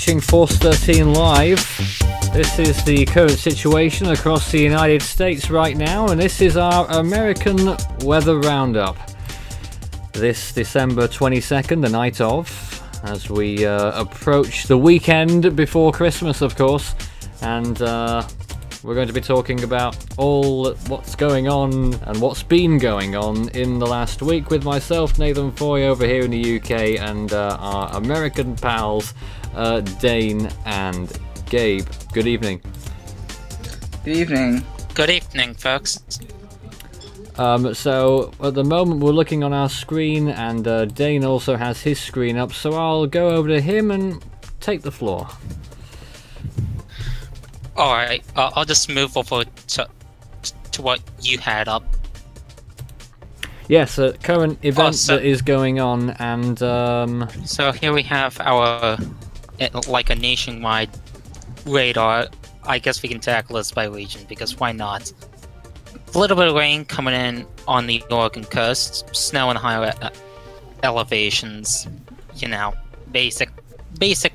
watching Force 13 live. This is the current situation across the United States right now, and this is our American weather roundup. This December 22nd, the night of, as we approach the weekend before Christmas, of course, and we're going to be talking about all what's going on and what's been going on in the last week with myself, Nathan Foy, over here in the UK, and our American pals, Dane and Gabe. Good evening. Good evening. Good evening, folks. So at the moment we're looking on our screen, and Dane also has his screen up, so I'll go over to him and take the floor. Alright, I'll just move over to what you had up. Yes, a current event that is going on, and So here we have our, like a nationwide radar. I guess we can tackle this by region, because why not? A little bit of rain coming in on the Oregon coast, snow in higher elevations, you know, basic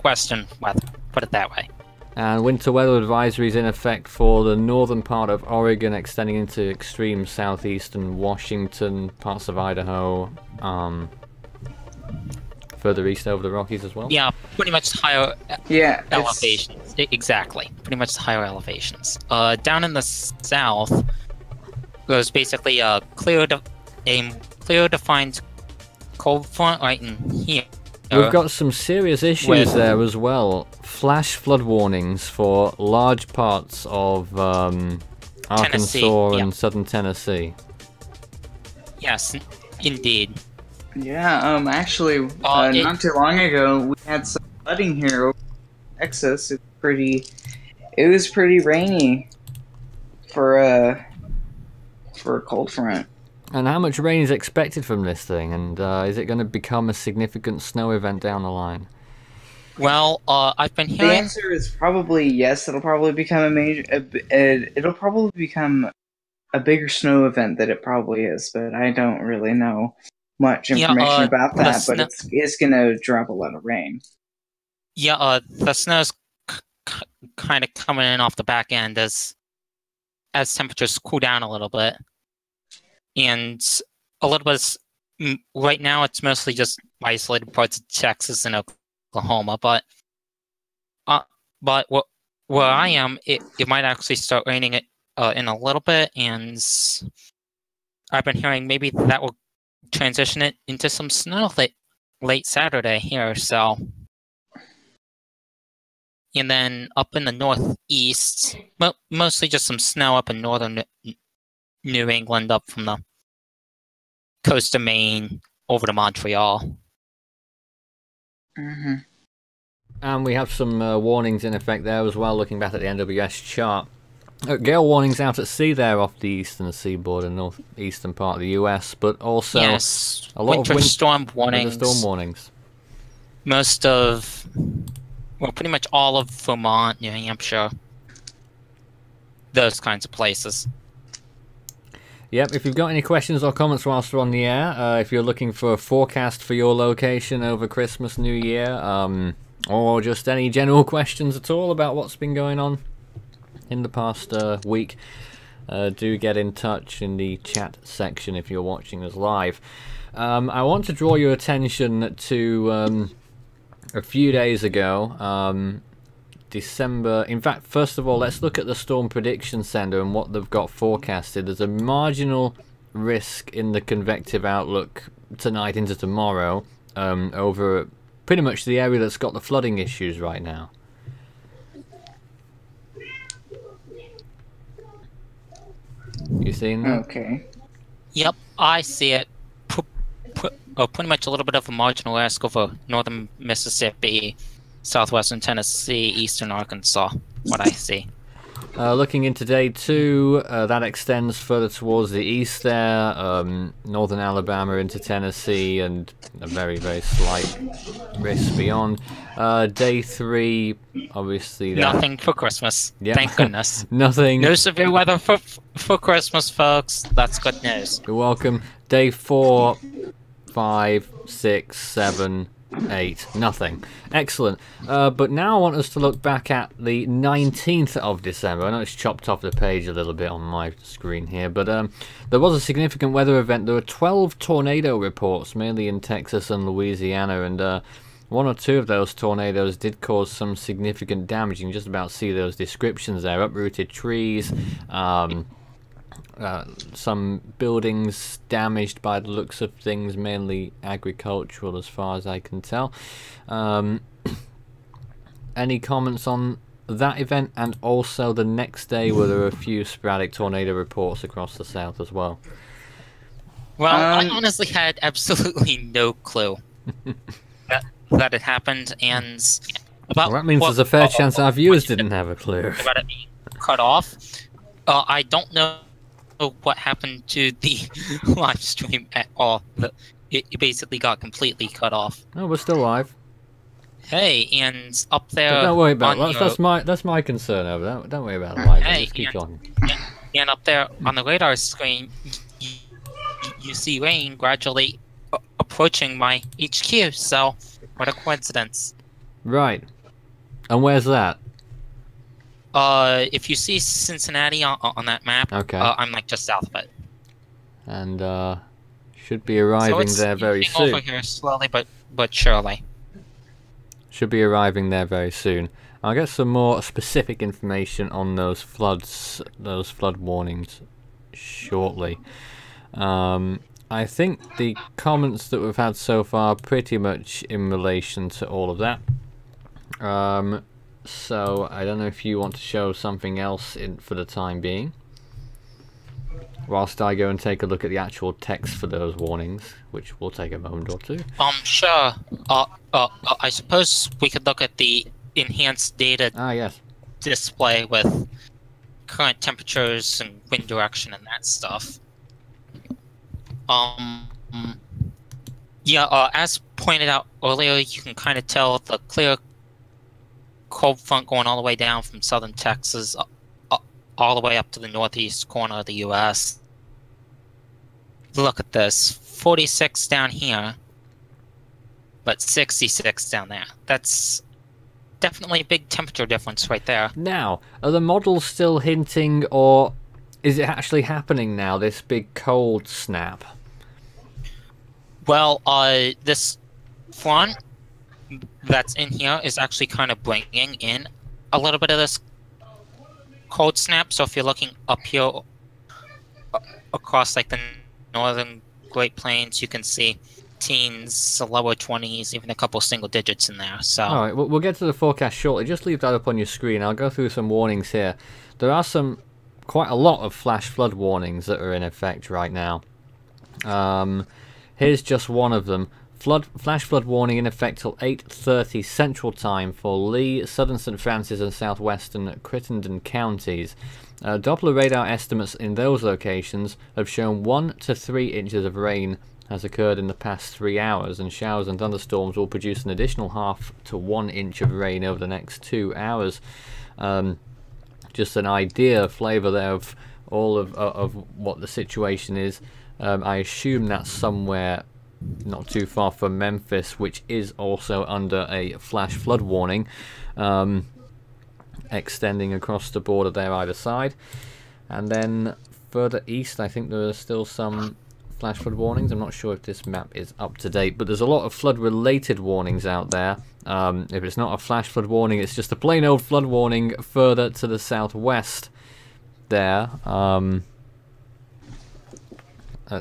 western weather, put it that way. and winter weather advisories in effect for the northern part of Oregon, extending into extreme southeastern Washington, parts of Idaho, further east over the Rockies as well. Yeah, pretty much higher elevations. It's... Exactly, pretty much higher elevations. Down in the south, there's basically a clear defined cold front right in here. We've got some serious issues there as well. Flash flood warnings for large parts of Arkansas and southern Tennessee. Yes, indeed. Yeah, actually, not too long ago, we had some flooding here over Texas. It was pretty rainy for a cold front. And how much rain is expected from this thing? And is it going to become a significant snow event down the line? Well, I've been hearing... The answer is probably yes. It'll probably become it'll probably become a bigger snow event than it probably is, but I don't really know much information about that. But it's gonna drop a lot of rain. Yeah, the snow's kind of coming in off the back end as temperatures cool down a little bit. And a little bit right now it's mostly just isolated parts of Texas and Oklahoma, but where I am, it might actually start raining in a little bit, and I've been hearing maybe that will transition it into some snow late Saturday here. So, and then up in the northeast, mostly just some snow up in northern New England, up from the coast of Maine over to Montreal. Mm-hmm. And we have some warnings in effect there as well, looking back at the NWS chart. Gale warnings out at sea there off the eastern seaboard and northeastern part of the US, but also a lot of winter storm warnings. Most of, well, pretty much all of Vermont, New Hampshire, those kinds of places. Yep, if you've got any questions or comments whilst we're on the air, if you're looking for a forecast for your location over Christmas, New Year, or just any general questions at all about what's been going on in the past week, do get in touch in the chat section if you're watching us live. I want to draw your attention to a few days ago, December. In fact, first of all, let's look at the Storm Prediction Center and what they've got forecasted. There's a marginal risk in the convective outlook tonight into tomorrow over pretty much the area that's got the flooding issues right now. You seen that? Okay. Yep, I see it. Pretty much a little bit of a marginal risk over northern Mississippi, southwestern Tennessee, eastern Arkansas, what I see. Looking into day 2, that extends further towards the east there, northern Alabama into Tennessee, and a very, very slight risk beyond. Day 3, obviously... Nothing for Christmas. Yep. Thank goodness. Nothing. No severe weather for Christmas, folks. That's good news. You're welcome. Day 4, 5, 6, 7, 8. Nothing. Excellent. But now I want us to look back at the 19th of December. I know it's chopped off the page a little bit on my screen here, but there was a significant weather event. There were 12 tornado reports, mainly in Texas and Louisiana, and one or two of those tornadoes did cause some significant damage. You can just about see those descriptions there. Uprooted trees, some buildings damaged by the looks of things, mainly agricultural as far as I can tell. Any comments on that event? And also the next day, where there were a few sporadic tornado reports across the south as well. Well, I honestly had absolutely no clue that it happened, and about well, that means there's a fair chance our viewers didn't have a clue about it being cut off. I don't know what happened to the live stream at all. It basically got completely cut off. No, we're still live. Hey, and up there. But don't worry about that. That's my concern over that. Don't worry about the live. Hey, just keep talking. And up there on the radar screen, you see rain gradually approaching my HQ. So, what a coincidence! Right. And where's that? If you see Cincinnati on that map, okay. I'm like just south of it. And should be arriving there very soon. Over here slowly but surely. Should be arriving there very soon. I'll get some more specific information on those floods, those flood warnings, shortly. I think the comments that we've had so far are pretty much in relation to all of that. So I don't know if you want to show something else for the time being, whilst I go and take a look at the actual text for those warnings, which will take a moment or two. Sure. I suppose we could look at the enhanced data yes. display with current temperatures and wind direction and that stuff. As pointed out earlier, you can kind of tell the clear cold front going all the way down from southern Texas all the way up to the northeast corner of the U.S. Look at this. 46 down here, but 66 down there. That's definitely a big temperature difference right there. Now, are the models still hinting, or is it actually happening now, this big cold snap? Well, this front that's in here is actually kind of bringing in a little bit of this cold snap. So if you're looking up here across like the northern Great Plains, you can see teens, lower 20s, even a couple single digits in there. So all right, we'll get to the forecast shortly. Just leave that up on your screen. I'll go through some warnings here. There are quite a lot of flash flood warnings that are in effect right now. Here's just one of them. Flash flood warning in effect till 8:30 Central Time for Lee, Southern St. Francis and southwestern Crittenden counties. Doppler radar estimates in those locations have shown 1 to 3 inches of rain has occurred in the past 3 hours, and showers and thunderstorms will produce an additional 0.5 to 1 inch of rain over the next 2 hours. Just an idea, flavour there of all of what the situation is. I assume that's somewhere not too far from Memphis, which is also under a flash flood warning, extending across the border there either side. And then further east, I think there are still some flash flood warnings. I'm not sure if this map is up to date, but there's a lot of flood related warnings out there. If it's not a flash flood warning, it's just a plain old flood warning further to the southwest there, at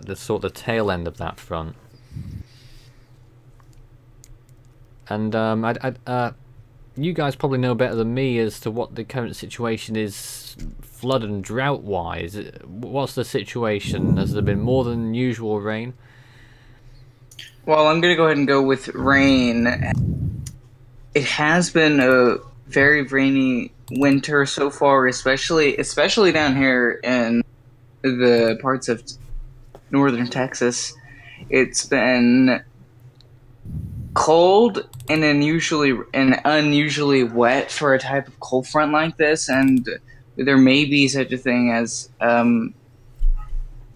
the sort of tail end of that front. And you guys probably know better than me as to what the current situation is, flood and drought wise. What's the situation? Has there been more than usual rain? Well, I'm going to go ahead and go with rain. It has been a very rainy winter so far, especially down here in the parts of northern Texas. It's been cold and unusually wet for a type of cold front like this, and there may be such a thing as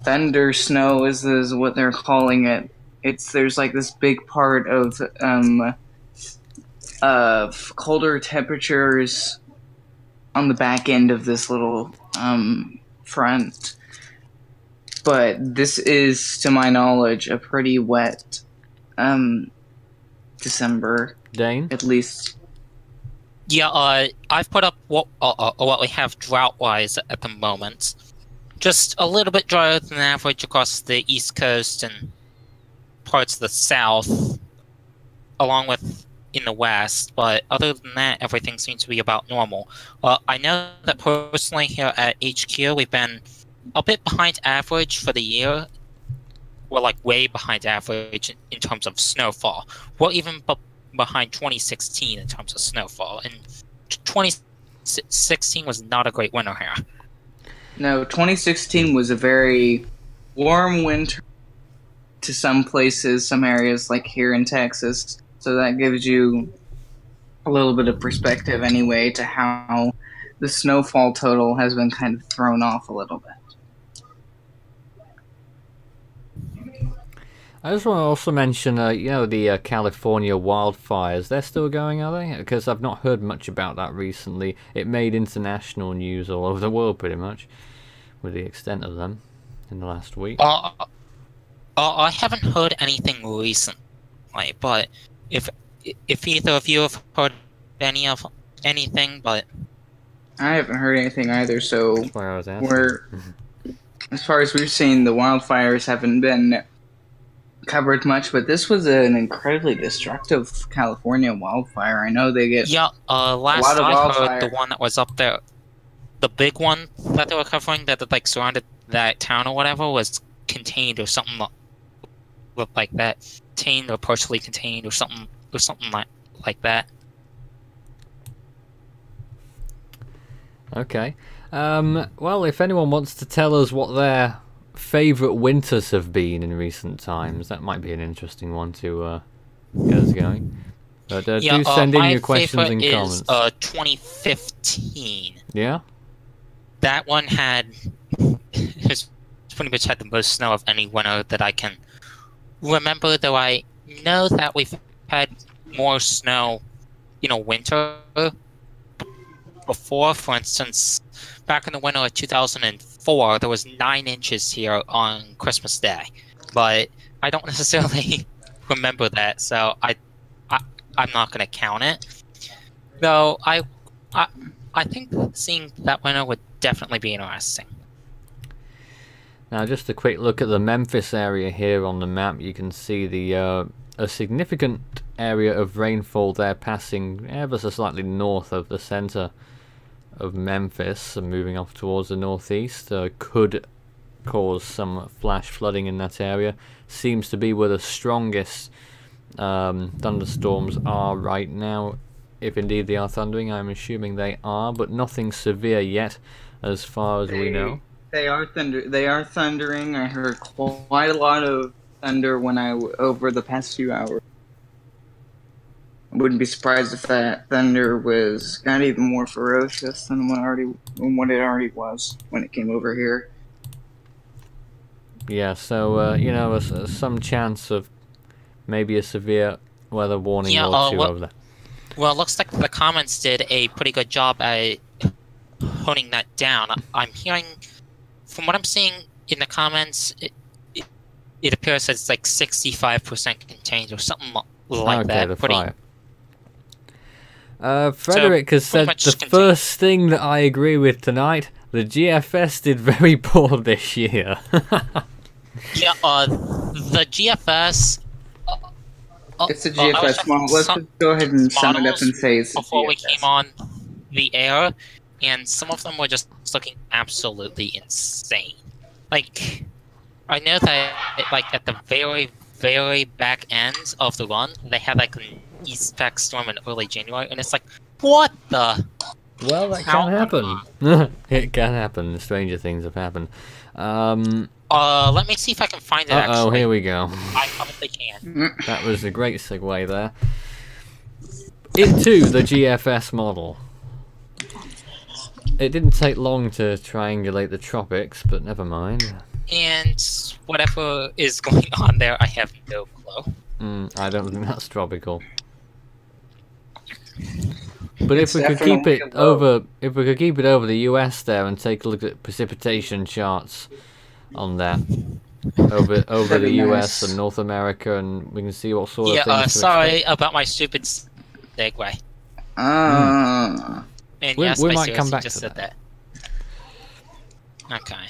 thunder snow is what they're calling it there's like this big part of colder temperatures on the back end of this little front. But this is, to my knowledge, a pretty wet December. Dane? At least. Yeah, I've put up what we have drought-wise at the moment. Just a little bit drier than average across the East Coast and parts of the South, along with in the West, but other than that, everything seems to be about normal. I know that personally here at HQ, we've been a bit behind average for the year. We're like way behind average in terms of snowfall. We're even behind 2016 in terms of snowfall, and 2016 was not a great winter here. No, 2016 was a very warm winter to some places, some areas like here in Texas. So that gives you a little bit of perspective anyway to how the snowfall total has been kind of thrown off a little bit. I just want to also mention, the California wildfires. They're still going, are they? Because I've not heard much about that recently. It made international news all over the world, pretty much, with the extent of them in the last week. I haven't heard anything recently, but if either of you have heard anything, but I haven't heard anything either. So that's why I was asking. As far as we've seen, the wildfires haven't been covered much, but this was an incredibly destructive California wildfire. I know they get last a lot of I wildfire. heard, the one that was up there, the big one that they were covering that like surrounded that town or whatever, was contained or something like that, contained or partially contained or something like that. Okay. Well, if anyone wants to tell us what their favourite winters have been in recent times, that might be an interesting one to get us going. But do send in your questions and comments. 2015. Yeah? That one it's pretty much had the most snow of any winter that I can remember, though I know that we've had more snow, winter before. For instance, back in the winter of 2004, there was 9 inches here on Christmas Day, but I don't necessarily remember that, so I'm not going to count it. Though I think seeing that winter would definitely be interesting. Now, just a quick look at the Memphis area here on the map. You can see a significant area of rainfall there, passing ever so slightly north of the centre of Memphis and moving off towards the northeast. Could cause some flash flooding in that area. Seems to be where the strongest thunderstorms are right now. If indeed they are thundering, I'm assuming they are, but nothing severe yet as far as we know. They are thundering. I heard quite a lot of thunder over the past few hours. I wouldn't be surprised if that thunder got even more ferocious than what it already was when it came over here. Yeah, so some chance of maybe a severe weather warning or two over there. Well, it looks like the comments did a pretty good job at honing that down. I'm hearing, from what I'm seeing in the comments, it appears it's like 65% contained or something like that. The fire. Frederick has said the first thing that I agree with tonight, the GFS did very poor this year. Yeah, the GFS... it's a GFS model. Let's just go ahead and sum it up and say it's a before GFS. We came on the air, and some of them were just looking absolutely insane. Like, I know that at the very, very back end of the run, they had like an East-Pac storm in early January, and it's like, what the? Well, that can happen. It can happen. Stranger things have happened. Let me see if I can find it. Actually, here we go. I probably can. That was a great segue there. Into the GFS model. It didn't take long to triangulate the tropics, but never mind. And whatever is going on there, I have no clue. I don't think that's tropical. But if we could keep it over, the US there and take a look at precipitation charts on that over the US and North America, and we can see what sort of things. Sorry about my stupid segue. And yes, we might come back to that. Okay.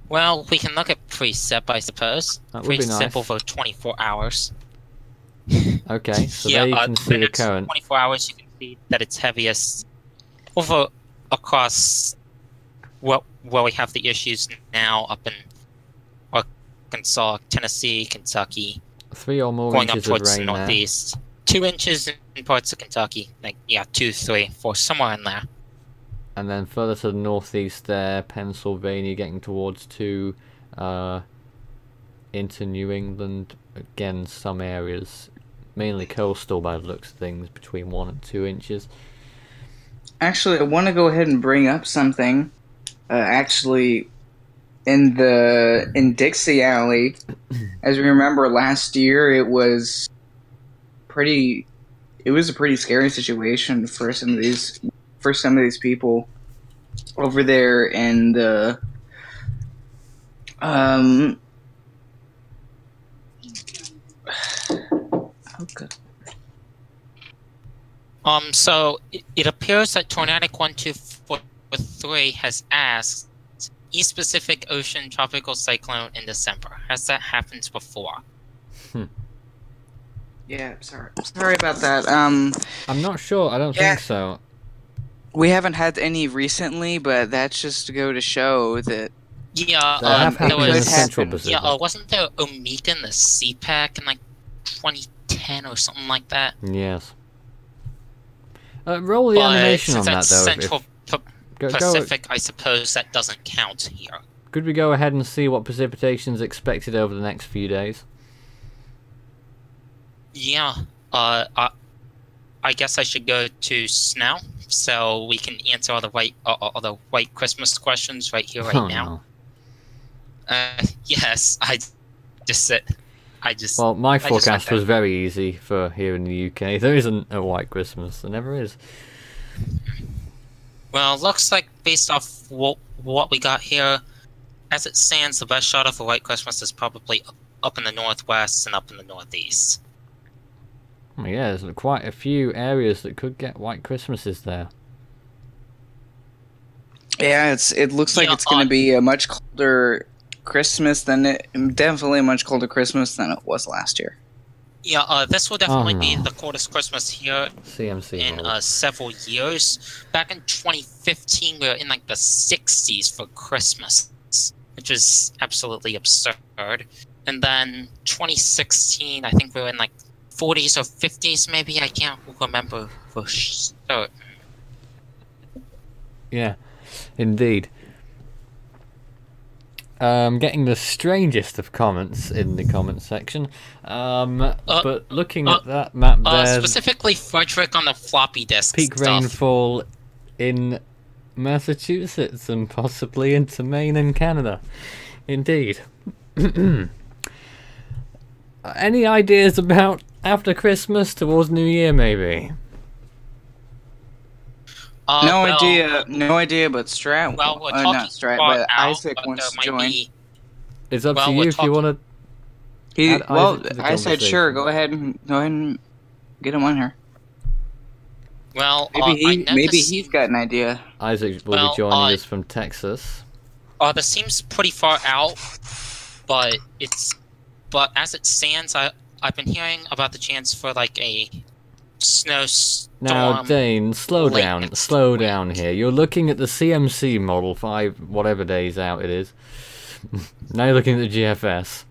Well, we can look at precept, I suppose. That would be nice. Precept over 24 hours. Okay, so there you can see the current. 24 hours, you can see that it's heaviest over across where we have the issues now up in Arkansas, Tennessee, Kentucky. 3 or more going inches up towards of rain the northeast. There. 2 inches in parts of Kentucky. 2, 3, 4, somewhere in there. And then further to the northeast there, Pennsylvania getting towards 2 into New England. Again, some areas, mainly coastal by the looks of things, between 1 and 2 inches. Actually, I want to go ahead and bring up something. Actually, in Dixie Alley, as we remember last year, it was a pretty scary situation for some of these people over there in the So it appears that Tornadic 1243 has asked East Pacific Ocean tropical cyclone in December. Has that happened before? Yeah, sorry about that. I'm not sure. I don't think so. We haven't had any recently, but that's just to go to show that. Yeah, there was in the Central Pacific. Yeah, wasn't there Omega in the CPAC in like 2010 or something like that? Yes. Roll the animation on that, though. Central Pacific, I suppose that doesn't count here. Could we go ahead and see what precipitation is expected over the next few days? Yeah. I guess I should go to Snow, so we can answer all the white Christmas questions right here, right now. No. Yes, I just said. Well, my forecast was very easy for here in the UK. There isn't a white Christmas. There never is. Well, looks like based off what we got here, as it stands, the best shot of a white Christmas is probably up in the northwest and up in the northeast. Oh, yeah, there's quite a few areas that could get white Christmases there. Yeah, it looks like it's going to be a much colder Christmas definitely a much colder Christmas than it was last year. Yeah, this will definitely be the coldest Christmas here in several years. Back in 2015, we were in like the 60s for Christmas, which is absolutely absurd. And then 2016, I think we were in like 40s or 50s, maybe. I can't remember for sure. Yeah, indeed. Getting the strangest of comments in the comment section. But looking at that map there... specifically Frederick on the floppy disk peak rainfall in Massachusetts and possibly into Maine and Canada. Indeed. Any ideas about after Christmas towards New Year, maybe? No idea, but Strat. Well, we're not Strat, but Isaac wants to join. It's up to you if you want to. I said sure. Go ahead and get him on here. Well, maybe he's got an idea. Isaac will be joining us from Texas. This seems pretty far out, but as it stands, I've been hearing about the chance for like a snowstorm. Now, Dane, slow down here. You're looking at the CMC model 5, whatever days out it is. Now you're looking at the GFS.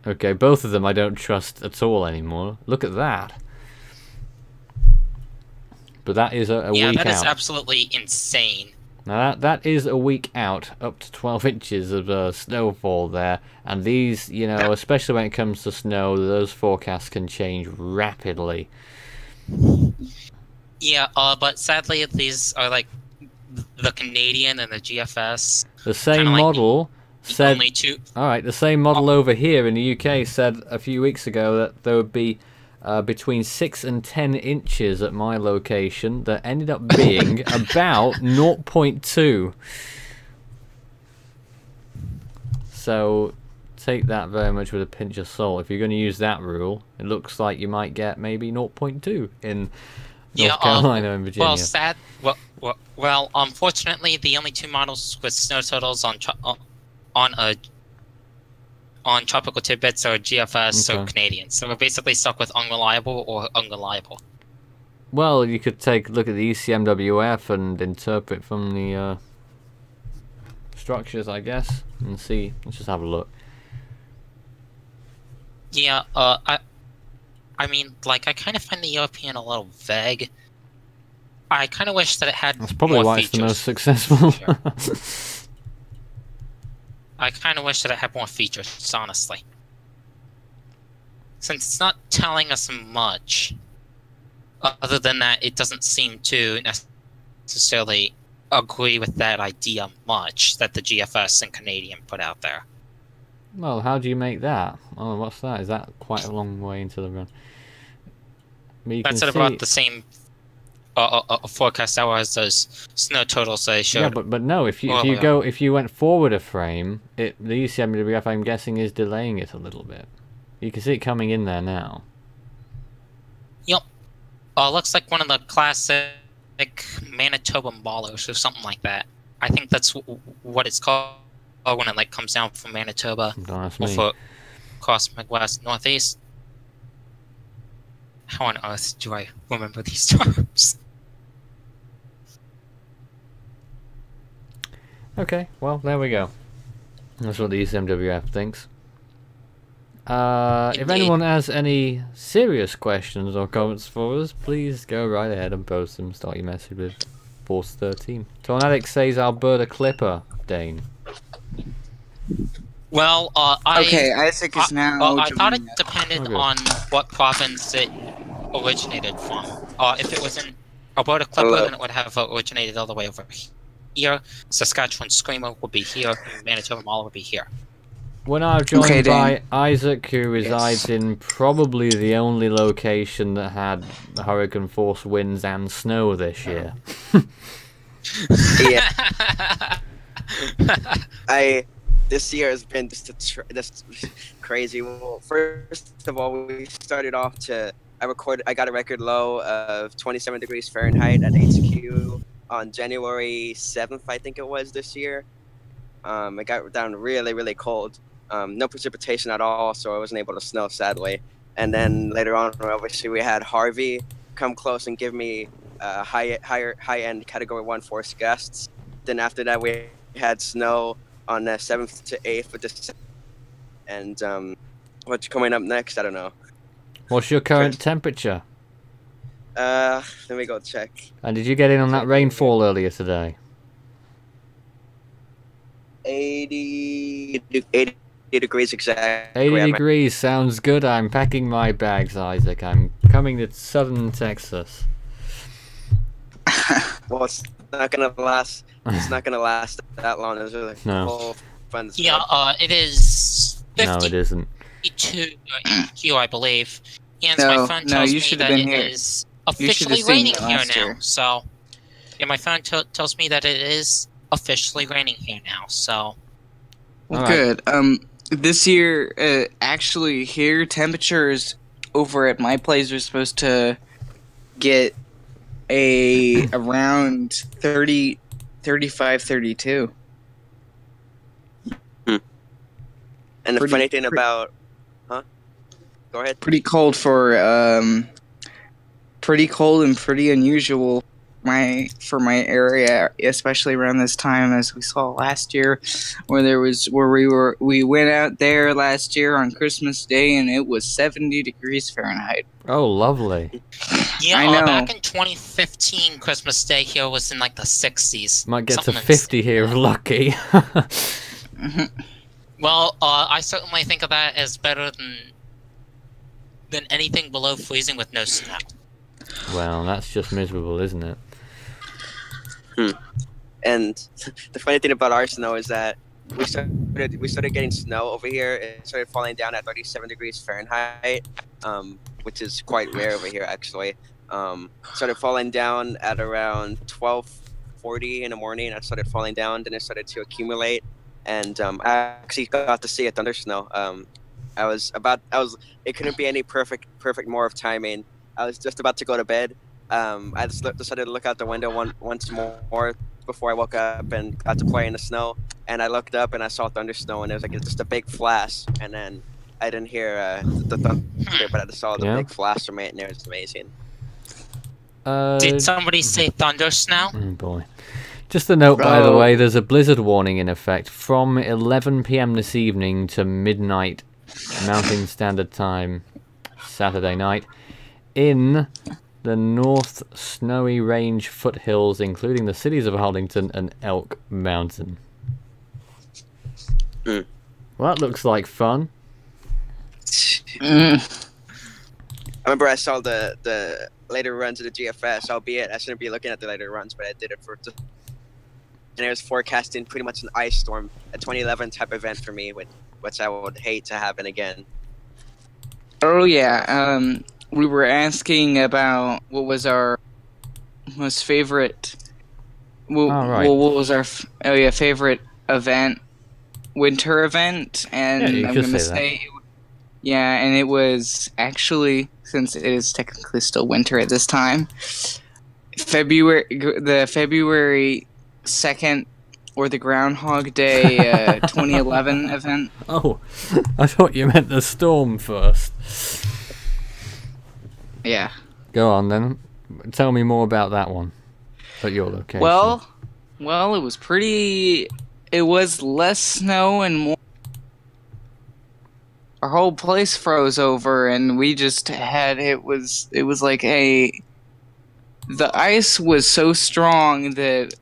Okay, both of them I don't trust at all anymore. Look at that. But that is a week out. Yeah, that is absolutely insane. Now that is a week out, up to 12 inches of snowfall there. And these, you know, especially when it comes to snow, those forecasts can change rapidly. Yeah, but sadly these are like the Canadian and the GFS. The same model said. Only two. All right, the same model over here in the UK said a few weeks ago that there would be between 6 and 10 inches at my location. That ended up being about 0.2. So take that very much with a pinch of salt. If you're going to use that rule, it looks like you might get maybe 0.2 in North Carolina and Virginia. Well, unfortunately, the only two models with snow totals on Tropical Tidbits are GFS or Canadian. So we're basically stuck with unreliable or unreliable. Well, you could take a look at the ECMWF and interpret from the structures, I guess, and see. Let's just have a look. Yeah, I mean, like, I kind of find the European a little vague. I kind of wish that it had That's probably more why features. it's the most successful. I kind of wish that it had more features, honestly. Since it's not telling us much, other than that, it doesn't seem to necessarily agree with that idea much that the GFS and Canadian put out there. Well, how do you make that? Oh, what's that? Is that quite a long way into the run? That's at about the same forecast hour as those snow totals they showed. Yeah, but no. If you went forward a frame, the ECMWF, I'm guessing, is delaying it a little bit. You can see it coming in there now. Yep. Looks like one of the classic Manitoba ballers or something like that. I think that's what it's called when it like comes down from Manitoba across Midwest, Northeast. How on earth do I remember these terms? Okay, well, there we go. That's what the ECMWF thinks. If anyone has any serious questions or comments for us, please go right ahead and post them. Start your message with Force 13. Tornadic says Alberta Clipper, Dane. Well, Isaac is now. I thought it depended on what province it originated from. If it was in Alberta Clipper, then it would have originated all the way over here. Saskatchewan Screamer would be here. And Manitoba Mauler would be here. We're now joined by Isaac, who resides in probably the only location that had hurricane force winds and snow this year. Yeah. This year has been just crazy. Well, first of all, we started off I got a record low of 27 degrees Fahrenheit at HQ on January 7th, I think it was this year. It got down really, really cold. No precipitation at all, so I wasn't able to snow, sadly. And then later on, obviously, we had Harvey come close and give me high-end Category 1 force gusts. Then after that, we had snow on the 7th to 8th of December. And what's coming up next? I don't know. What's your current temperature? Let me go check. And did you get in on that rainfall earlier today? 80 degrees exactly. 80 degrees sounds good. I'm packing my bags, Isaac. I'm coming to southern Texas. Well, it's not gonna last. It's not gonna last that long. It's really No. fun. Yeah, it is 50. No, it isn't. 52 EQ, I believe. And my phone tells me that it is officially raining here now. So, yeah, my phone tells me that it is officially raining here now. So, well, good. This year, actually, here temperatures over at my place are supposed to get around 30, 35, 32. And the funny thing about, go ahead. Pretty cold pretty cold and pretty unusual for my area, especially around this time, as we saw last year, we went out there last year on Christmas Day and it was 70 degrees Fahrenheit. Oh, lovely. Yeah, I know. Back in 2015, Christmas Day here was in like the 60s. Might get to 50 here if lucky. Well, I certainly think of that as better than anything below freezing with no snow. Well, that's just miserable, isn't it? And the funny thing about our snow is that we started getting snow over here. It started falling down at 37 degrees Fahrenheit, which is quite rare over here actually. Started falling down at around 12:40 in the morning. I started falling down, then it started to accumulate, and I actually got to see a thunder snow. It couldn't be any perfect more of timing. I was just about to go to bed. I just decided to look out the window once more before I woke up and got to play in the snow. And I looked up and I saw thunder snow, and it was like just a big flash. And then I didn't hear the thunder, but I just saw the big flash from it, and it was amazing. Did somebody say thunder snow? Oh boy. Just a note, by the way, there's a blizzard warning in effect from 11 p.m. this evening to midnight Mountain Standard Time Saturday night in the North Snowy Range foothills, including the cities of Arlington and Elk Mountain. Well, that looks like fun. I remember I saw the later runs of the GFS, albeit I shouldn't be looking at the later runs, but I did it and it was forecasting pretty much an ice storm, a 2011 type event for me, which I would hate to happen again. Oh yeah, we were asking about what was our most favorite. What was our favorite event, winter event, and I'm gonna say, and it was actually, since it is technically still winter at this time, the February 2nd or the Groundhog Day 2011 event. Oh, I thought you meant the storm first. Yeah. Go on then. Tell me more about that one. At your location. Well, it was pretty. It was less snow and more. Our whole place froze over, and we just had it was like the ice was so strong that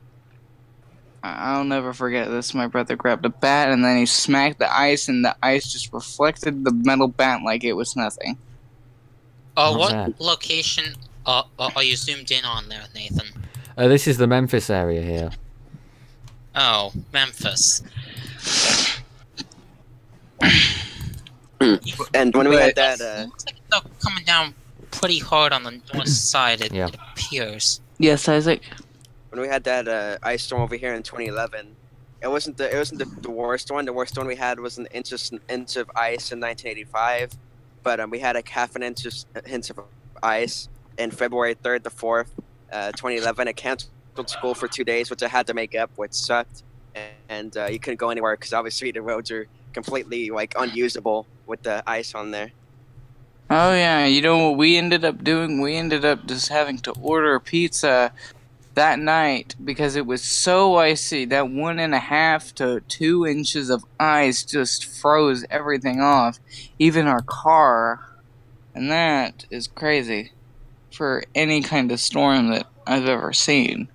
I'll never forget this. My brother grabbed a bat and then he smacked the ice, and the ice just reflected the metal bat like it was nothing. What location are you zoomed in on there, Nathan? This is the Memphis area here. Oh, Memphis. And when we had that, looks like it's coming down pretty hard on the north side. It appears. Yes, Isaac. When we had that ice storm over here in 2011, it wasn't the worst one. The worst one we had was an inch of ice in 1985, but we had a half an inch of ice in February 3rd to 4th, 2011. It canceled school for 2 days, which I had to make up, which sucked, and you couldn't go anywhere because obviously the roads are completely unusable with the ice on there. Oh yeah, you know what we ended up doing? We ended up just having to order pizza that night because it was so icy. That 1.5 to 2 inches of ice just froze everything off, even our car, and that is crazy for any kind of storm that I've ever seen.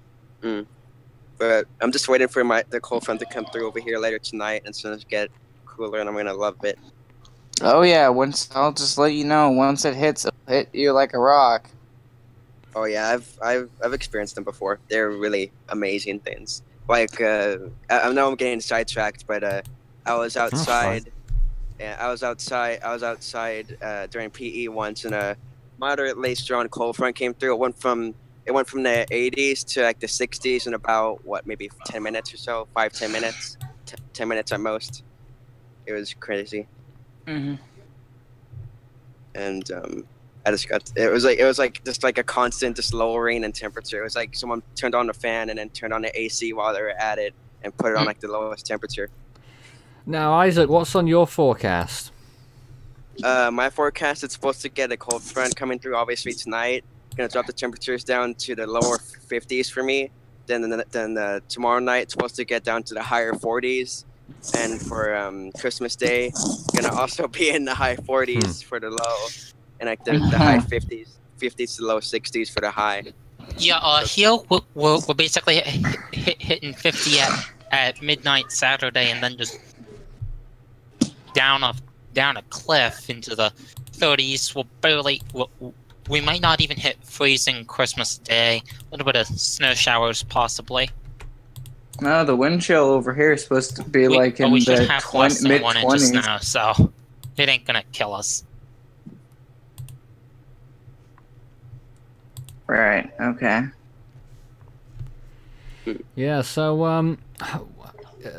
But I'm just waiting for the cold front to come through over here later tonight, and as soon as it gets cooler, and I'm gonna love it. Oh yeah, I'll just let you know, once it hits, it'll hit you like a rock. Oh yeah, I've experienced them before. They're really amazing things. I know I'm getting sidetracked, but I was outside. Yeah, I was outside during PE once, and a moderately strong cold front came through. It went from the 80s to the 60s in about maybe 10 minutes or so, 5-10 minutes, 10 minutes at most. It was crazy. Mm-hmm. And it was just a constant just lowering in temperature. It was like someone turned on the fan and then turned on the AC while they were at it and put it on the lowest temperature. Now, Isaac, what's on your forecast? My forecast, it's supposed to get a cold front coming through obviously tonight. Gonna drop the temperatures down to the lower 50s for me. Then tomorrow night it's supposed to get down to the higher 40s. And for Christmas Day, gonna also be in the high 40s for the low, and the high 50s to low 60s for the high. Yeah, here we're basically hitting 50 at midnight Saturday, and then just down a cliff into the 30s. We might not even hit freezing Christmas Day. A little bit of snow showers possibly. No, the wind chill over here is supposed to be like in we should the have less than 1 inch of 20s. snow, so it ain't gonna kill us. Right. Okay. Yeah. So,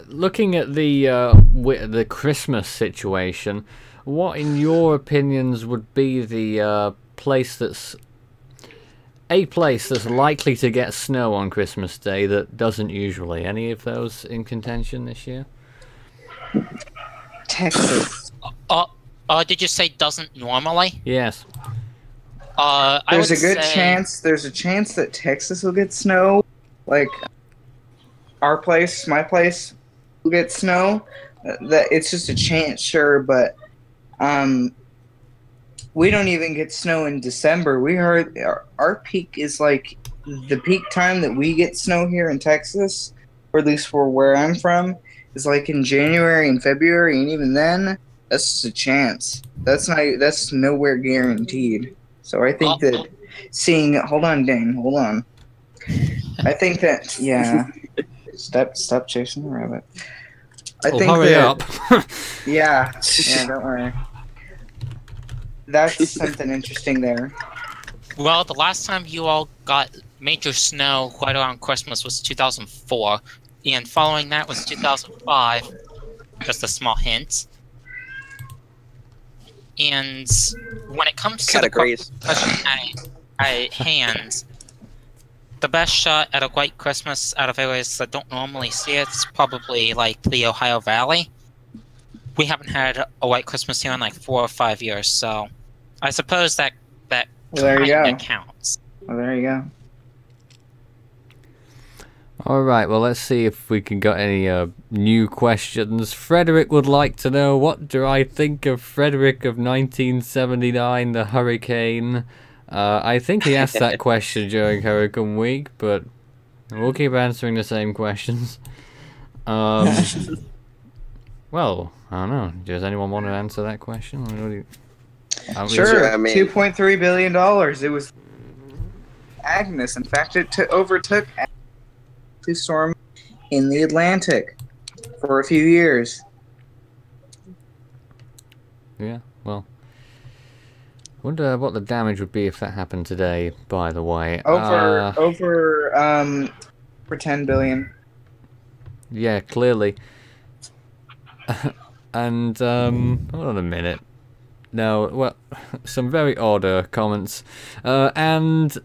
looking at the Christmas situation, what, in your opinions, would be the place that's likely to get snow on Christmas Day that doesn't usually? Any of those in contention this year? Texas. Did you say doesn't normally? Yes. There's a good chance. There's a chance that Texas will get snow. Like our place, my place, will get snow. That it's just a chance, sure, but we don't even get snow in December. We heard our peak is like the peak time that we get snow here in Texas, or at least for where I'm from, is like in January and February, and even then, that's just a chance. That's nowhere guaranteed. So I think that seeing, hold on, Dane, hold on. I think that, yeah. Stop chasing the rabbit. I think hurry up. Yeah, don't worry. That's something interesting there. Well, the last time you all got major snow right around Christmas was 2004, and following that was 2005. Just a small hint. And when it comes to the question at hand, the best shot at a white Christmas out of areas that don't normally see it is probably like the Ohio Valley. We haven't had a white Christmas here in like 4 or 5 years, so I suppose that kind of counts. Well, there you go. All right, well, let's see if we can got any new questions. Frederick would like to know, what do I think of Frederick of 1979, the hurricane? I think he asked that question during Hurricane Week, but we'll keep answering the same questions. Well, I don't know. Does anyone want to answer that question? Sure, I mean, $2.3 billion. It was Agnes. In fact, it overtook the storm in the Atlantic for a few years. Yeah, well, wonder what the damage would be if that happened today, by the way. For 10 billion. Yeah, clearly. And, hold on a minute. No, well, some very odd comments. And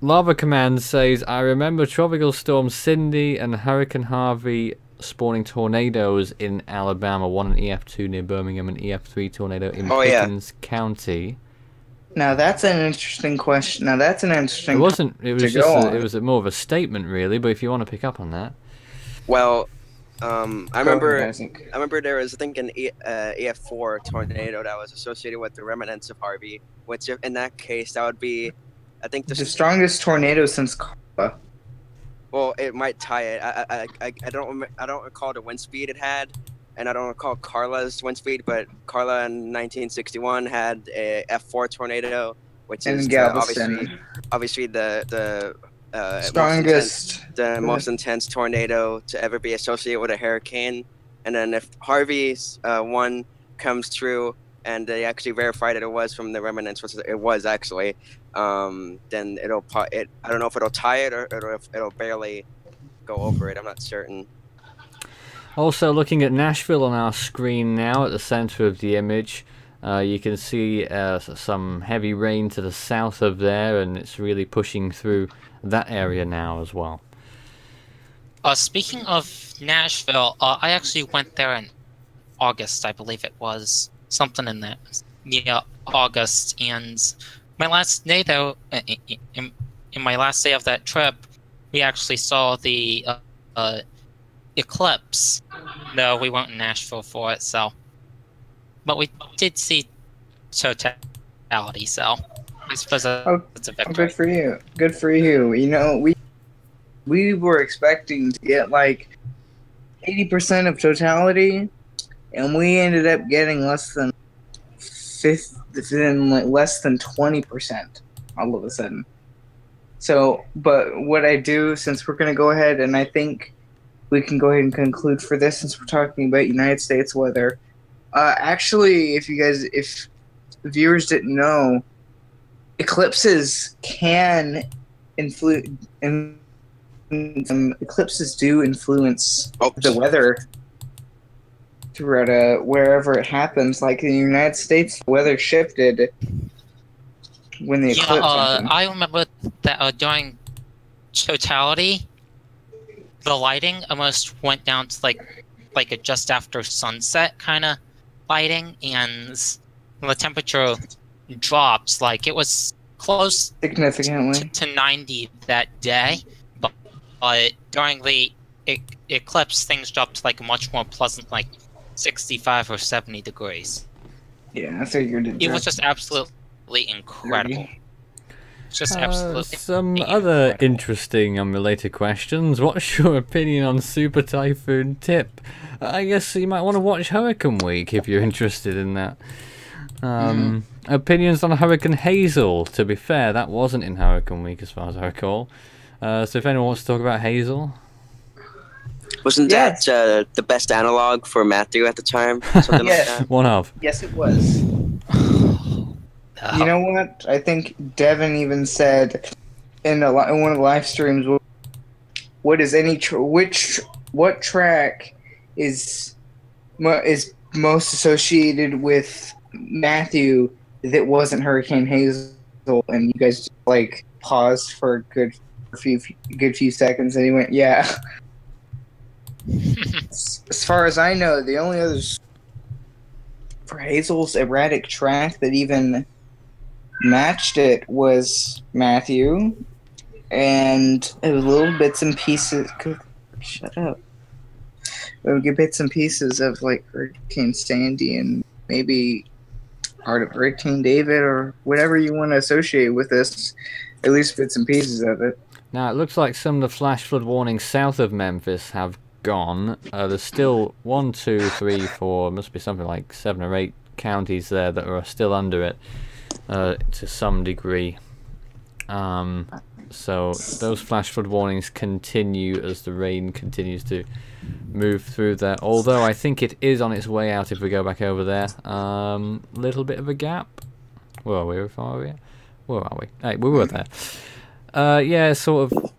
Lava Command says, I remember Tropical Storm Cindy and Hurricane Harvey spawning tornadoes in Alabama, one in EF2 near Birmingham, and EF3 tornado in Pickens County. Now that's an interesting question. It wasn't. It was just. It was more of a statement, really. But if you want to pick up on that. Well, I remember there was, I think, an EF4 tornado that was associated with the remnants of Harvey. Which, in that case, that would be, I think, the strongest tornado since Carla. Well, it might tie it. I don't recall the wind speed it had, and I don't recall Carla's wind speed. But Carla in 1961 had a F4 tornado, which is obviously the strongest, most intense tornado to ever be associated with a hurricane. And then if Harvey's one comes true, and they actually verified that it was from the remnants, which it was actually, then I don't know if it'll tie it or if it'll barely go over it. I'm not certain. Also, looking at Nashville on our screen now, at the center of the image, you can see some heavy rain to the south of there, and it's really pushing through that area now as well. Speaking of Nashville, I actually went there in August, I believe it was. Something in that. Yeah, August. And my last day, though, in my last day of that trip, we actually saw the eclipse. No, we weren't in Nashville for it, so. But we did see totality, so I suppose that's a victory. Good for you. Good for you. You know, we were expecting to get like 80% of totality, and we ended up getting less than 20% all of a sudden. So, but what I do, since we're going to go ahead and I think we can go ahead and conclude for this since we're talking about United States weather. Actually, if viewers didn't know, eclipses can eclipses do influence the weather throughout wherever it happens. Like in the United States, the weather shifted when the eclipse happened. I remember that during totality, the lighting almost went down to like a just after sunset kind of lighting, and the temperature dropped. Like it was close significantly to 90 that day, but during the eclipse, things dropped to like a much more pleasant, like 65 or 70 degrees. Yeah, I figured it was just absolutely incredible. Just absolutely. Some other interesting unrelated questions. What's your opinion on Super Typhoon Tip? I guess you might want to watch Hurricane Week if you're interested in that. Opinions on Hurricane Hazel. To be fair, that wasn't in Hurricane Week as far as I recall. So if anyone wants to talk about Hazel. Wasn't that the best analog for Matthew at the time? Something like that? One of. Yes, it was. You know what? I think Devin even said in one of the live streams, "What is what track is most associated with Matthew that wasn't Hurricane Hazel?" And you guys just, like, paused for a good few seconds, and he went, "Yeah." As far as I know, the only others for Hazel's erratic track that even matched it was Matthew, and it was little bits and pieces. Shut up. We would get bits and pieces of like Hurricane Sandy and maybe part of Hurricane David or whatever you want to associate with this. At least bits and pieces of it. Now it looks like some of the flash flood warnings south of Memphis have gone. There's still 1, 2, 3, 4, must be something like 7 or 8 counties there that are still under it to some degree. So those flash flood warnings continue as the rain continues to move through there. Although I think it is on its way out if we go back over there. Little bit of a gap. Where are we? Where are we? Where are we? Hey, we were there. Yeah, sort of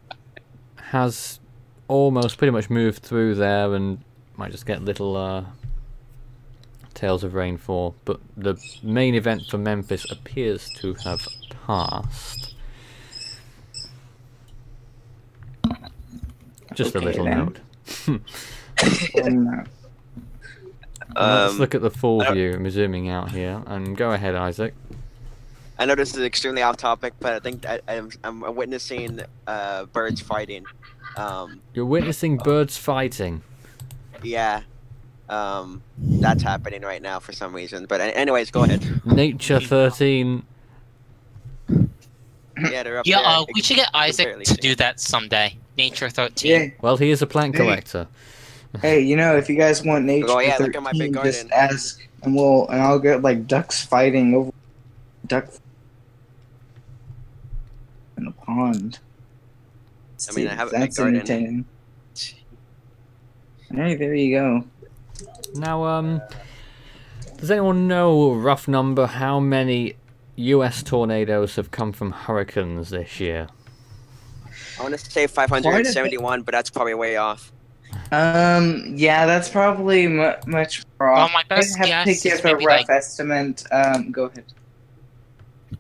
has almost pretty much moved through there, and might just get little tails of rainfall. But the main event for Memphis appears to have passed. Just a little note. Let's look at the full view. I'm zooming out here, and go ahead, Isaac. I know this is extremely off topic, but I think I'm witnessing birds fighting. You're witnessing birds fighting. Yeah, that's happening right now for some reason. But anyways, go ahead. Nature 13. Yeah, they're up yeah, there. we should get Isaac to do that someday. Nature 13. Yeah. Well, he is a plant collector. Hey, you know, if you guys want Nature 13, look at my big garden. just ask, and I'll get like ducks fighting over duck in a pond. I mean, I have a big garden. Hey, there you go. Now, does anyone know, rough number, how many US tornadoes have come from hurricanes this year? I want to say 571, but that's probably way off. Yeah, that's probably much more off. Well, my best guess is a rough estimate. Go ahead.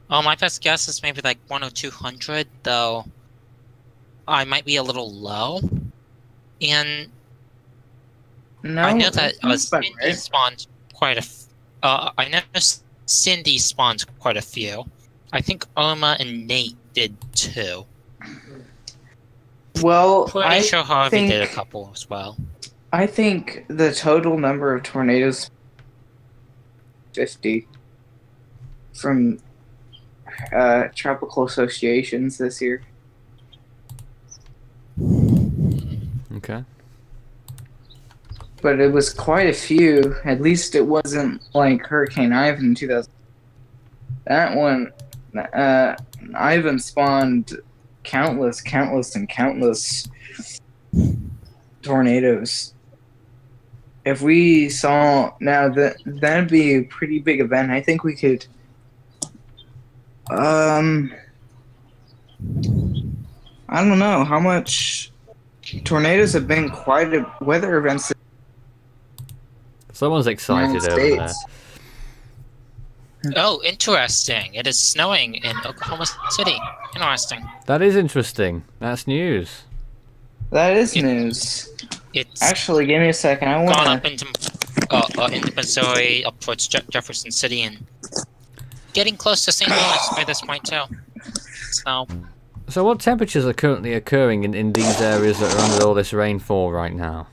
Oh, my best guess is maybe like 1 or 200, though I might be a little low. And no, I know that Cindy spawned quite I know Cindy spawned quite a few. I think Irma and Nate did too. Well, pretty sure Harvey did a couple as well. I think the total number of tornadoes 50 from tropical associations this year. Okay. But it was quite a few. At least it wasn't like Hurricane Ivan in 2000. That one, Mm-hmm. Ivan spawned countless tornadoes. If we saw now that'd be a pretty big event. I think we could. I don't know how much tornadoes have been quite a weather events. Someone's excited over there. Oh, interesting. It is snowing in Oklahoma City. Interesting. That is interesting. That's news. That is news. It's actually, give me a second. I want gone up into Missouri, up towards Jefferson City, and getting close to St. Louis by this point too. So what temperatures are currently occurring in these areas that are under all this rainfall right now?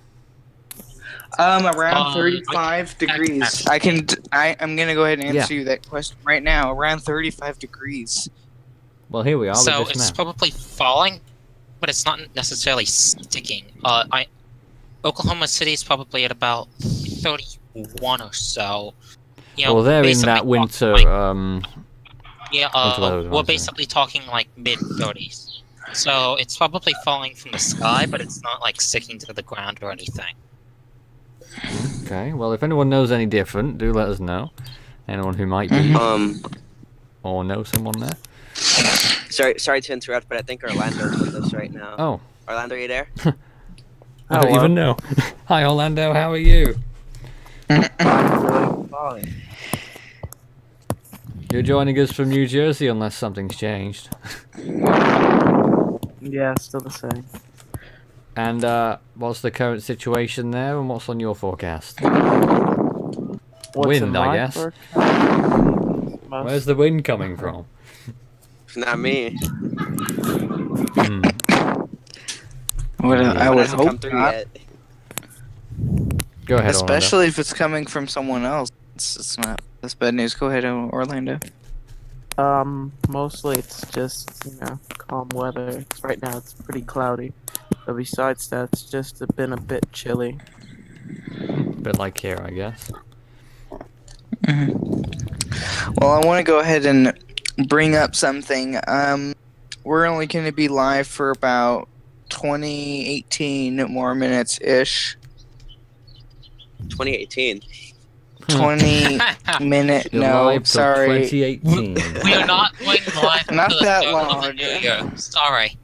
Around 35 degrees. I'm gonna go ahead and answer you that question right now. Around 35 degrees. Well, here we are. So with this it's map. probably falling, but it's not necessarily sticking. Oklahoma City is probably at about 31 or so. You know, well, they're in that winter. We're basically talking like mid-30s. So it's probably falling from the sky, but it's not like sticking to the ground or anything. Okay, well, if anyone knows any different, do let us know. Anyone who might be or know someone there. Sorry to interrupt, but I think Orlando's with us right now. Oh, Orlando, are you there? I don't even know. Hi, Orlando. How are you? I'm fine. You're joining us from New Jersey, unless something's changed. Yeah, still the same. And what's the current situation there, and what's on your forecast? Wind, I guess. Where's the wind coming from? It's not me. I would hope not. Yet. Go ahead, especially if it's coming from someone else. It's not. That's bad news. Go ahead, Orlando. Mostly it's just, calm weather. Right now it's pretty cloudy. But besides that, it's just been a bit chilly. A bit like here, I guess. Well, I want to go ahead and bring up something. We're only going to be live for about 18 more minutes-ish. 2018. 20 minute. You're No, live till sorry. 2018. We are not going live Not until the that start of the long. new year. Sorry.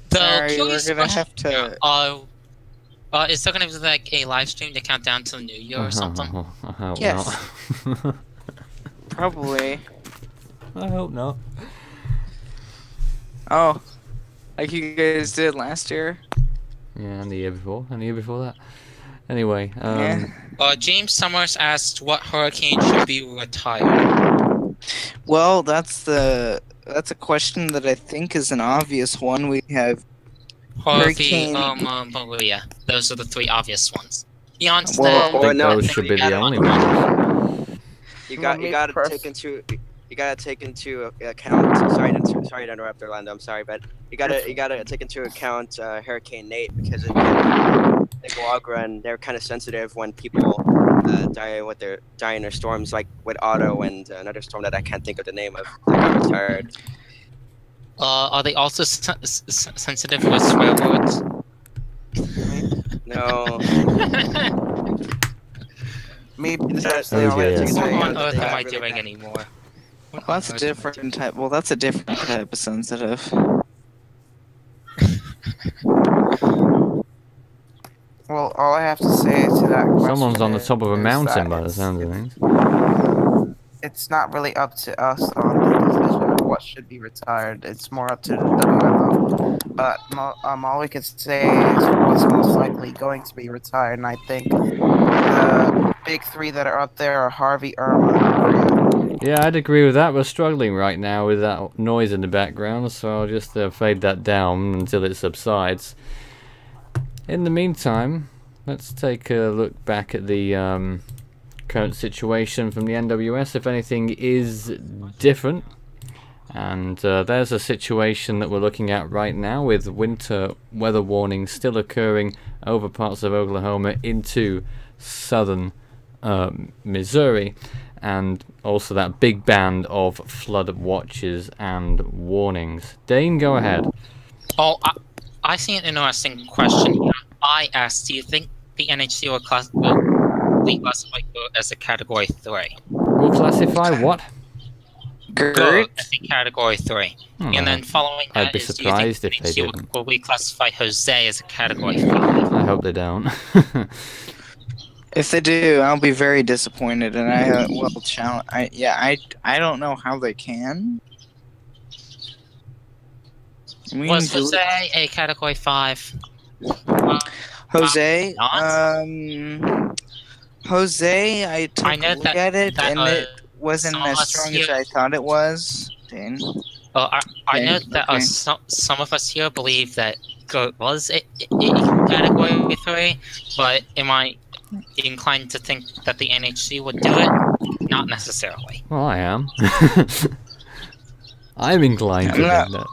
The Sorry, curious we're gonna question have here, to. is there gonna be like a live stream to count down to the new year or something? I hope Yes. not. Probably. I hope not. Oh, like you guys did last year. Yeah, and the year before, and the year before that. Anyway, James Summers asked what hurricane should be retired. Well, that's a question that I think is an obvious one. We have Harvey, Hurricane. Maria. Those are the three obvious ones. Beyond I that, think no, those should be the only ones. You gotta take into account. Sorry to interrupt, Orlando. I'm sorry, but you gotta take into account Hurricane Nate, because in Nicaragua, and they're kind of sensitive when people die in their storms, like with Otto and another storm that I can't think of the name of. I'm tired. are they also sensitive with swear words? No. Maybe That's Oh, yes. What on earth am I doing anymore? Well, that's a different type. Well, that's a different type of sensitive. Well, all I have to say to that question Someone's on the top of a is mountain that by the sound of things. it's not really up to us on the decision of what should be retired. It's more up to the WMO. But all we can say is what's most likely going to be retired, and I think the big three that are up there are Harvey, Irma, and Maria. Yeah, I'd agree with that. We're struggling right now with that noise in the background, so I'll just fade that down until it subsides. In the meantime, let's take a look back at the current situation from the NWS, if anything is different. And there's a situation that we're looking at right now with winter weather warnings still occurring over parts of Oklahoma into southern Missouri, and also that big band of flood watches and warnings. Dane, go ahead. Oh, I see an interesting question here. I asked, do you think the NHC will reclassify Go as a Category 3? We'll classify what? Go as a Category 3. Hmm. And then following I'd that be is, do you think surprised if they NHC didn't. will reclassify Jose as a Category 3? I hope they don't. If they do, I'll be very disappointed, and I will challenge. I don't know how they can. Was Jose a Category 5? Jose? Not? Jose, I took I a know look that- at it, that, and it wasn't some of as us strong here- as I thought it was. Dane. I know that okay. some of us here believe that Go was a Category 3, but am I inclined to think that the NHC would do it? Not necessarily. Well, I am. I'm inclined to think that.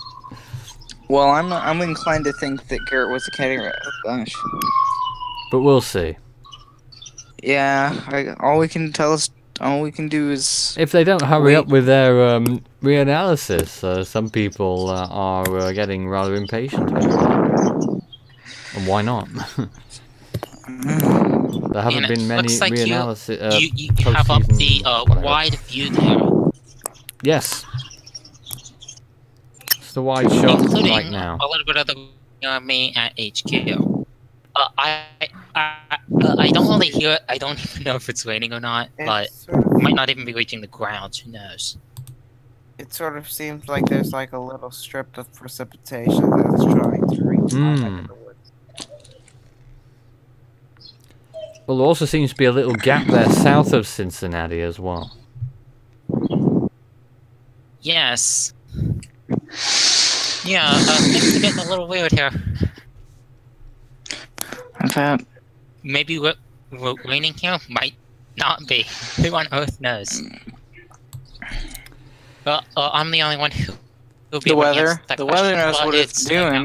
Well, I'm inclined to think that Garrett was a category. Oh gosh. But we'll see. Yeah, all we can do is If they don't hurry up with their reanalysis, some people are getting rather impatient about that. And why not? There haven't been many like reanalysis. you have up the wide view there. Yes. It's the wide shot Including right now. a little bit of the army at HQ. I don't really hear it. I don't even know if it's raining or not, but it might not even be reaching the ground. Who knows? It sort of seems like there's like a little strip of precipitation that's trying to reach my neck of the woods. Well, there also seems to be a little gap there south of Cincinnati as well. Yes. Yeah, things are getting a little weird here. Maybe we're raining here? Might not be. Who on earth knows? But I'm the only one who will be the able to weather. answer that The question, weather knows but what it's doing.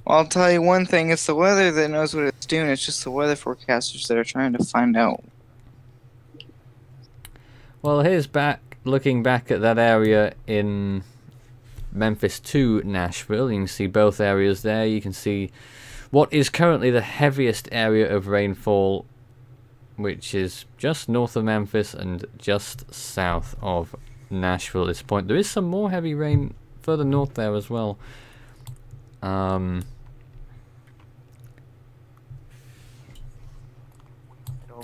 Well, I'll tell you one thing: it's the weather that knows what it's doing. It's just the weather forecasters that are trying to find out. Well, here's looking back at that area in Memphis to Nashville. You can see both areas there. You can see what is currently the heaviest area of rainfall, which is just north of Memphis and just south of Nashville at this point. There is some more heavy rain further north there as well. Over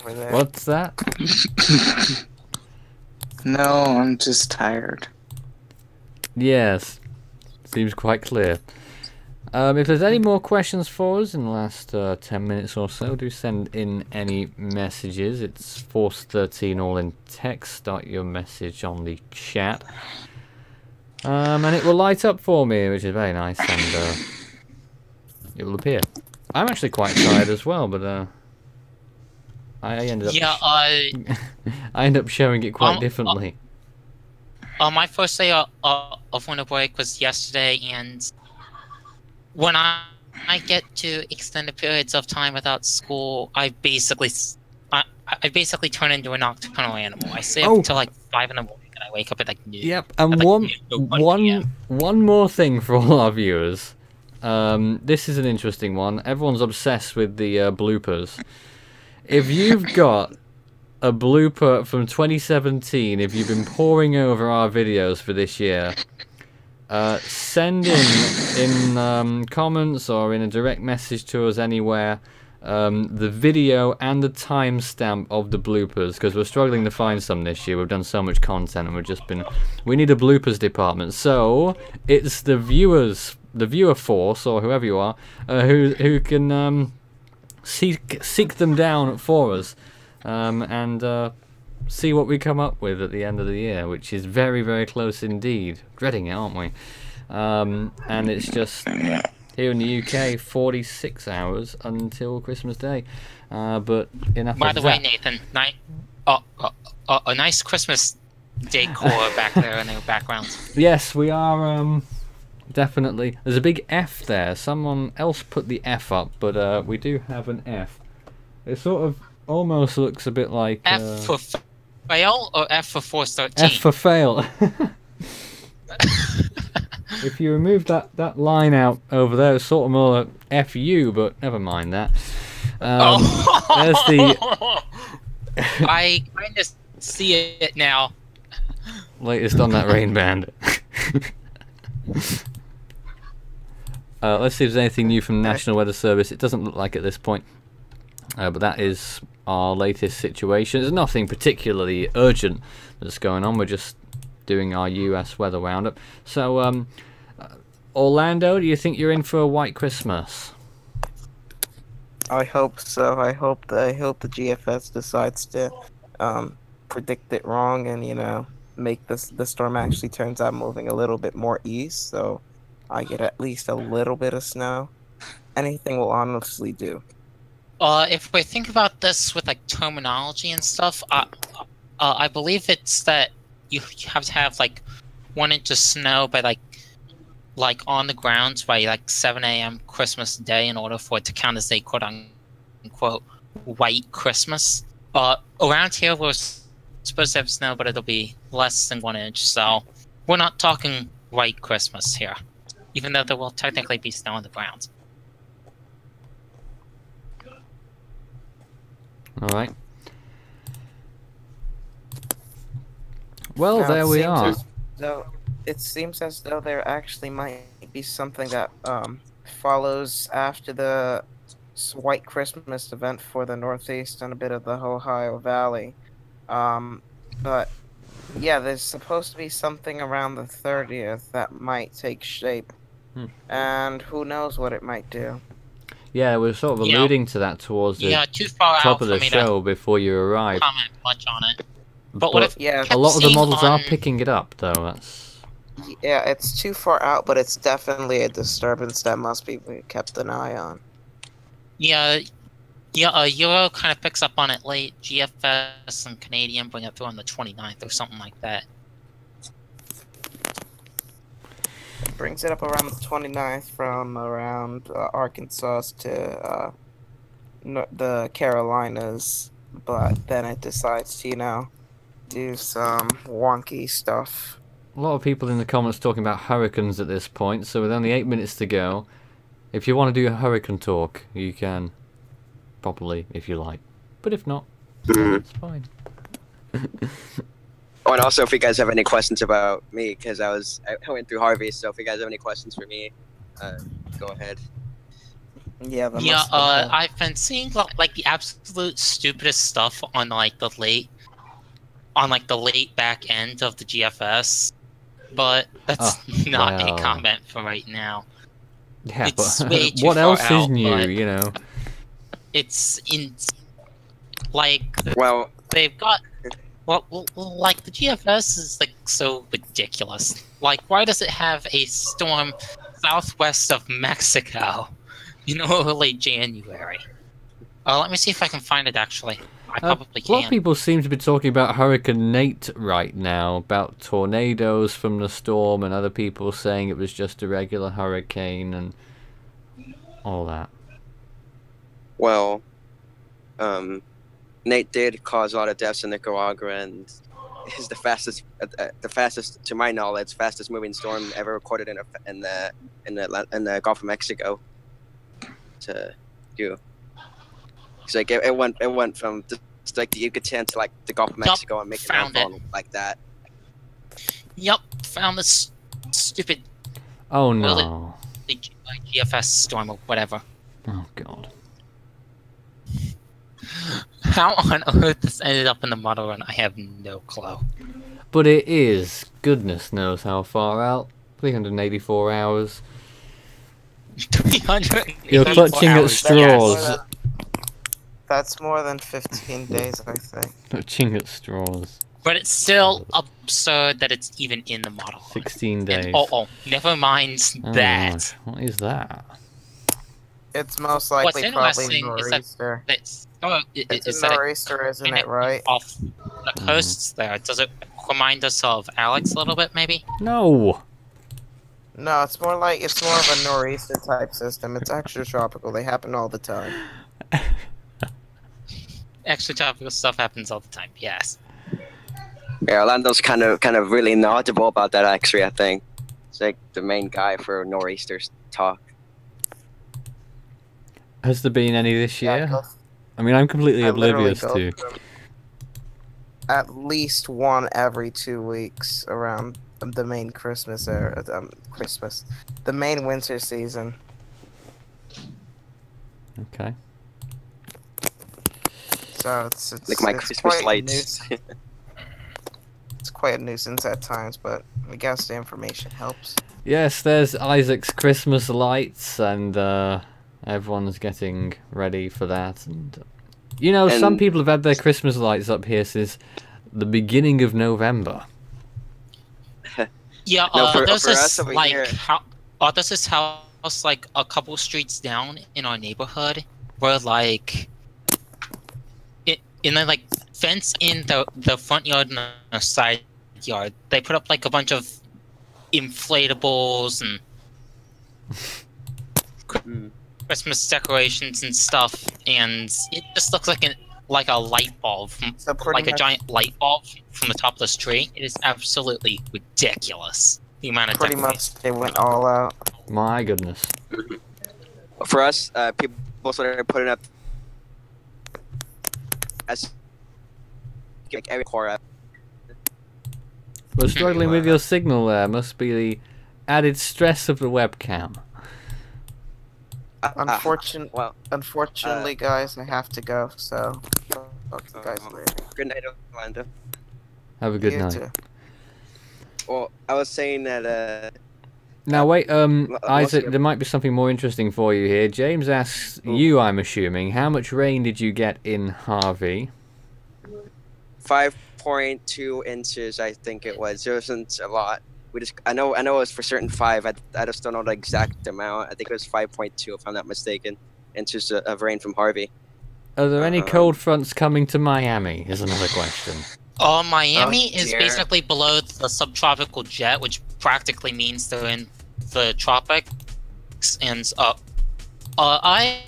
there. What's that? No, I'm just tired. Yes, seems quite clear. If there's any more questions for us in the last 10 minutes or so, do send in any messages. It's Force13 all in text. Start your message on the chat. And it will light up for me, which is very nice, and it will appear. I'm actually quite tired as well, but I ended up I ended up showing it quite differently. My first day of winter break was yesterday, and when I get to extended periods of time without school, I basically turn into a nocturnal animal. I stay up until like 5 in the morning, and I wake up at like noon. Yep, and one more thing for all our viewers. This is an interesting one. Everyone's obsessed with the bloopers. If you've got a blooper from 2017, if you've been poring over our videos for this year, send in comments or in a direct message to us anywhere the video and the timestamp of the bloopers, because we're struggling to find some this year. We've done so much content and we need a bloopers department. So it's the viewer force, or whoever you are, who can seek them down for us and see what we come up with at the end of the year, which is very, very close indeed. Dreading it, aren't we? And it's just here in the UK, 46 hours until Christmas Day. But enough. By the way, Nathan, a nice Christmas decor back there in the background. Yes, we are. Definitely. There's a big F there. Someone else put the F up, but we do have an F. It sort of almost looks a bit like F for fail or F for Force 13? F for fail. If you remove that line out over there, it's sort of more F you, but never mind that. There's the... I kind of see it now. Latest on that Rain Band. Let's see if there's anything new from the National Weather Service. It doesn't look like at this point. But that is our latest situation. There's nothing particularly urgent that's going on. We're just doing our US weather roundup. So, Orlando, do you think you're in for a white Christmas? I hope so. I hope the GFS decides to predict it wrong and, you know, make the storm actually turns out moving a little bit more east, so I get at least a little bit of snow. Anything will honestly do. If we think about this with like terminology and stuff, I believe it's that you have to have like 1 inch of snow by like on the ground by like 7 a.m. Christmas Day in order for it to count as a quote unquote white Christmas. Around here we're supposed to have snow, but it'll be less than 1 inch, so we're not talking white Christmas here, even though there will technically be snow on the ground. Alright. Well, now, there we are. It seems as though there actually might be something that follows after the White Christmas event for the Northeast and a bit of the Ohio Valley. But yeah, there's supposed to be something around the 30th that might take shape. And who knows what it might do. Yeah, we were sort of alluding to that towards the too far top out of the show before you arrived. Comment much on it. But what if a lot of the models are picking it up, though. That's... Yeah, it's too far out, but it's definitely a disturbance that must be kept an eye on. Yeah, Euro kind of picks up on it late. GFS and Canadian bring it through on the 29th or something like that. Brings it up around the 29th from around Arkansas to the Carolinas, but then it decides to, you know, do some wonky stuff. A lot of people in the comments talking about hurricanes at this point, so with only 8 minutes to go, if you want to do a hurricane talk, you can, properly, if you like. But if not, it's fine. Oh, and also, if you guys have any questions about me, because I went through Harvey, so if you guys have any questions for me, go ahead. Yeah, I've been seeing like the absolute stupidest stuff on like the late back end of the GFS, but that's not a comment for right now. Yeah, it's but what else is new? You know, it's in like well they've got. Well, like, the GFS is, like, so ridiculous. Like, why does it have a storm southwest of Mexico in early January? Let me see if I can find it, actually. I probably can. A lot of people seem to be talking about Hurricane Nate right now, about tornadoes from the storm, and other people saying it was just a regular hurricane, and all that. Well, Nate did cause a lot of deaths in Nicaragua, and is the fastest, to my knowledge, fastest moving storm ever recorded in the Gulf of Mexico. To you, it's like it went from just like the Yucatan to like the Gulf of Mexico and making landfall like that. Yep, found this stupid. Oh no. The GFS storm or whatever. Oh god. How on earth this ended up in the model run, I have no clue. But it is. Goodness knows how far out. 384 hours. 384 You're clutching at straws. That's more than 15 days, I think. Clutching at straws. But it's still absurd that it's even in the model. 16 days. And, never mind that. What is that? It's most likely probably nor'easter. It's a nor'easter, isn't it, right? Off the coasts there. Does it remind us of Alex a little bit, maybe? No. No, it's more of a nor'easter type system. It's extratropical. They happen all the time. Extratropical stuff happens all the time. Yes. Yeah, Orlando's kind of really knowledgeable about that, actually. I think. like the main guy for Nor'easter's talk. Has there been any this Yeah, year? I mean, I'm completely literally oblivious go to. through at least one every 2 weeks around the main Christmas era. The main winter season. Okay. So it's Like my it's Christmas quite a lights. It's quite a nuisance at times, but I guess the information helps. Yes, there's Isaac's Christmas lights, and everyone's getting ready for that. And you know, some people have had their Christmas lights up here since the beginning of November. Yeah, No, there's for us this over like here- there's this house like a couple streets down in our neighborhood where like and then like fence in the front yard and the side yard. They put up like a bunch of inflatables and Christmas decorations and stuff, and it just looks like a light bulb, So like a much, giant light bulb from the top of this tree. It is absolutely ridiculous. The amount of pretty much they went all out. My goodness. For us, people started putting up as like every core. We're struggling with your signal there. Must be the added stress of the webcam. Unfortunately, guys, I have to go. So, talk to you guys later. Good night, Orlando. Have a good You night. too. Well, I was saying that Now wait, Isaac, mostly- there might be something more interesting for you here. James asks you, I'm assuming, how much rain did you get in Harvey? 5.2 inches, I think it was. It wasn't a lot. I know it was for certain 5. I just don't know the exact amount. I think it was 5.2 if I'm not mistaken, inches of rain from Harvey. Are there any cold fronts coming to Miami? Is another question. Miami is dear. basically below the subtropical jet, which practically means they're in the tropics. And I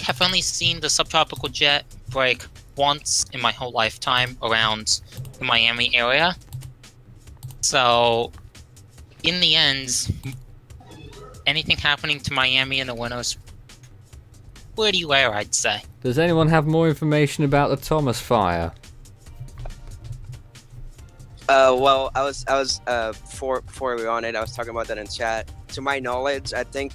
have only seen the subtropical jet break once in my whole lifetime around the Miami area. So, in the end, anything happening to Miami in the winter is pretty rare, I'd say. Does anyone have more information about the Thomas fire? Well, I was before we were on it, I was talking about that in chat. To my knowledge, I think,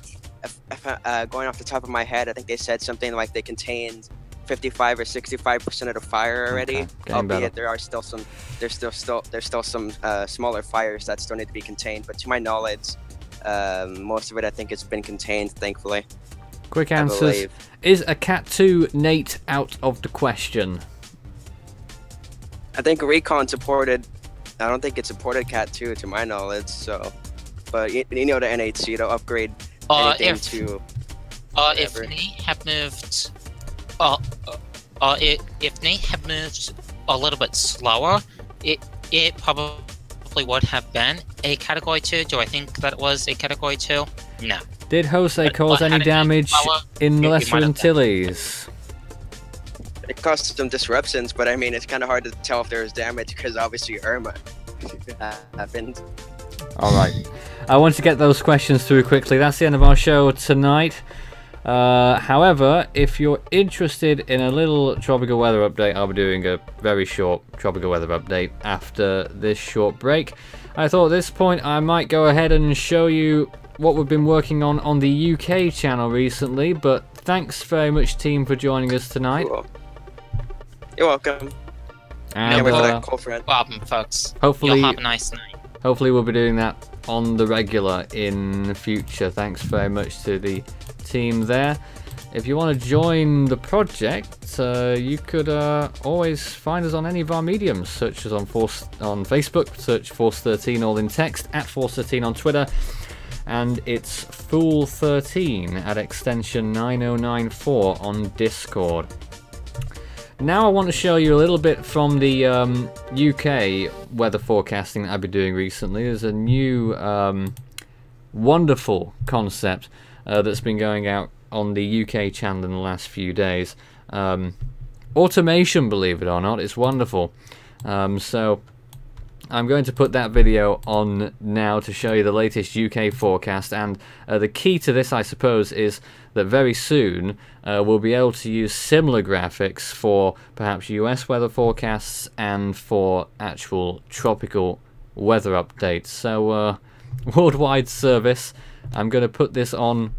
going off the top of my head, I think they said something like they contained 55 or 65% of the fire already. Okay, getting better. Albeit there are still some, there's still some smaller fires that still need to be contained. But to my knowledge, most of it I think has been contained, thankfully. Quick I answers. believe. Is a Cat 2 Nate out of the question? I think Recon supported. I don't think it supported Cat 2 to my knowledge. So, but you know the NHC to upgrade anything to. If Nate had moved, if Nate had moved a little bit slower, it probably would have been a Category 2. Do I think that it was a Category 2? No. Did Jose cause any damage in the Lesser Antilles? It caused some disruptions, but I mean, it's kind of hard to tell if there was damage because obviously Irma happened. Alright. I want to get those questions through quickly. That's the end of our show tonight. However, if you're interested in a little tropical weather update, I'll be doing a very short tropical weather update after this short break. I thought at this point I might go ahead and show you what we've been working on the UK channel recently, but thanks very much, team, for joining us tonight. Cool. You're welcome. And No problem, folks. hopefully, You'll have a nice night. hopefully we'll be doing that on the regular in the future. Thanks very much to the team there. If you want to join the project, you could always find us on any of our mediums, such as on Facebook, search Force13 all in text, at Force13 on Twitter, and it's Fool13 at extension 9094 on Discord. Now I want to show you a little bit from the UK weather forecasting that I've been doing recently. There's a new wonderful concept that's been going out on the UK channel in the last few days. Automation, believe it or not, it's wonderful. So I'm going to put that video on now to show you the latest UK forecast, and the key to this, I suppose, is that very soon we'll be able to use similar graphics for perhaps US weather forecasts and for actual tropical weather updates. So worldwide service, I'm going to put this on